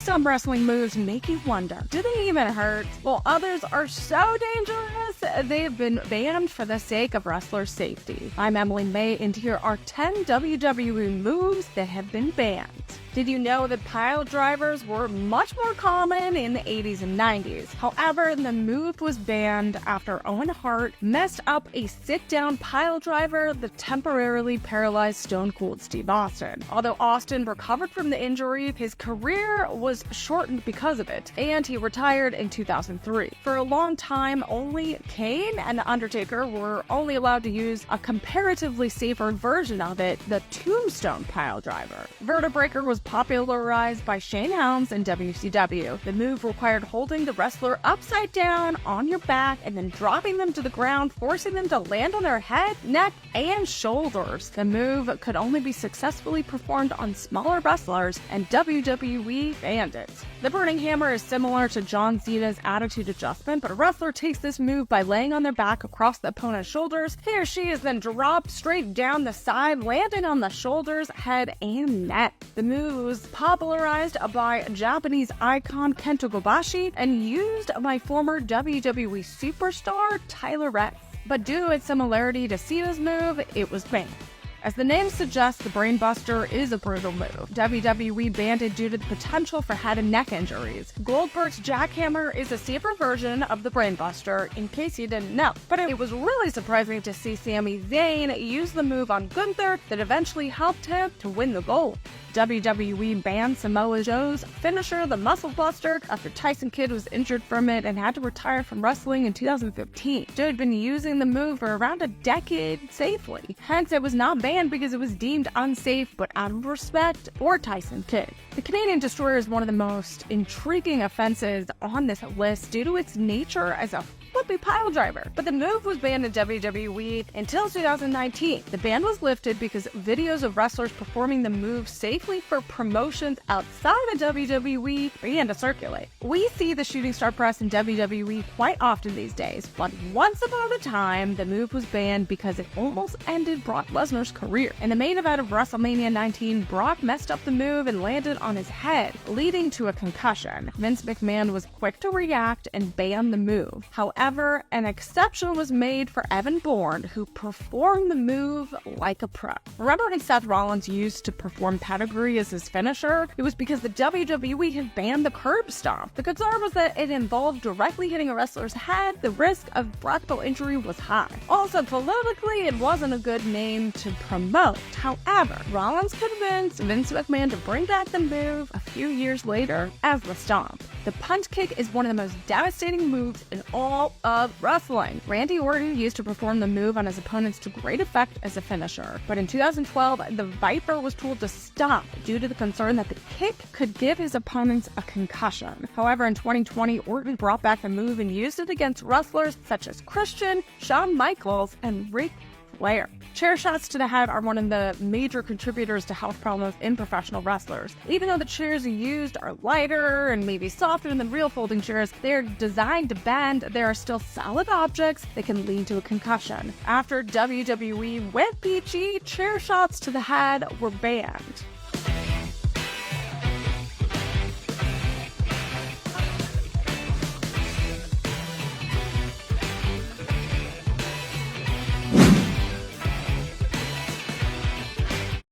Some wrestling moves make you wonder, do they even hurt? While others are so dangerous, they have been banned for the sake of wrestlers' safety. I'm Emily May, and here are 10 WWE moves that have been banned. Did you know that pile drivers were much more common in the 80s and 90s? However, the move was banned after Owen Hart messed up a sit-down pile driver that temporarily paralyzed Stone Cold Steve Austin. Although Austin recovered from the injury, his career was shortened because of it, and he retired in 2003. For a long time, only Kane and The Undertaker were only allowed to use a comparatively safer version of it, the Tombstone pile driver. Vertebreaker was popularized by Shane Helms in WCW. The move required holding the wrestler upside down on your back and then dropping them to the ground, forcing them to land on their head, neck, and shoulders. The move could only be successfully performed on smaller wrestlers, and WWE banned it. The Burning Hammer is similar to John Cena's Attitude Adjustment, but a wrestler takes this move by laying on their back across the opponent's shoulders. He or she is then dropped straight down the side, landing on the shoulders, head, and neck. The move was popularized by Japanese icon Kento Kobashi and used by former WWE superstar Tyler Rate. But due to its similarity to Cena's move, it was banned. As the name suggests, the Brainbuster is a brutal move. WWE banned it due to the potential for head and neck injuries. Goldberg's Jackhammer is a safer version of the Brainbuster, in case you didn't know. But it was really surprising to see Sami Zayn use the move on Gunther that eventually helped him to win the gold. WWE banned Samoa Joe's finisher, the Muscle Buster, after Tyson Kidd was injured from it and had to retire from wrestling in 2015. Joe had been using the move for around a decade safely. Hence, it was not banned because it was deemed unsafe, but out of respect for Tyson Kidd. The Canadian Destroyer is one of the most intriguing offenses on this list due to its nature as a flippy pile driver, but the move was banned in WWE until 2019. The ban was lifted because videos of wrestlers performing the move safely for promotions outside of WWE began to circulate. We see the shooting star press in WWE quite often these days, but once upon a time, the move was banned because it almost ended Brock Lesnar's career. In the main event of WrestleMania 19, Brock messed up the move and landed on his head, leading to a concussion. Vince McMahon was quick to react and ban the move. However, an exception was made for Evan Bourne, who performed the move like a pro. Remember when Seth Rollins used to perform pedigree as his finisher? It was because the WWE had banned the curb stomp. The concern was that it involved directly hitting a wrestler's head. The risk of breathable injury was high. Also, politically, it wasn't a good name to promote. However, Rollins convinced Vince McMahon to bring back the move a few years later as the stomp. The punch kick is one of the most devastating moves in all of wrestling. Randy Orton used to perform the move on his opponents to great effect as a finisher, but in 2012, the Viper was told to stop due to the concern that the kick could give his opponents a concussion. However, in 2020, Orton brought back the move and used it against wrestlers such as Christian, Shawn Michaels, and Ric Flair. Chair shots to the head are one of the major contributors to health problems in professional wrestlers. Even though the chairs used are lighter and maybe softer than real folding chairs, they're designed to bend. There are still solid objects that can lead to a concussion. After WWE went PG, chair shots to the head were banned.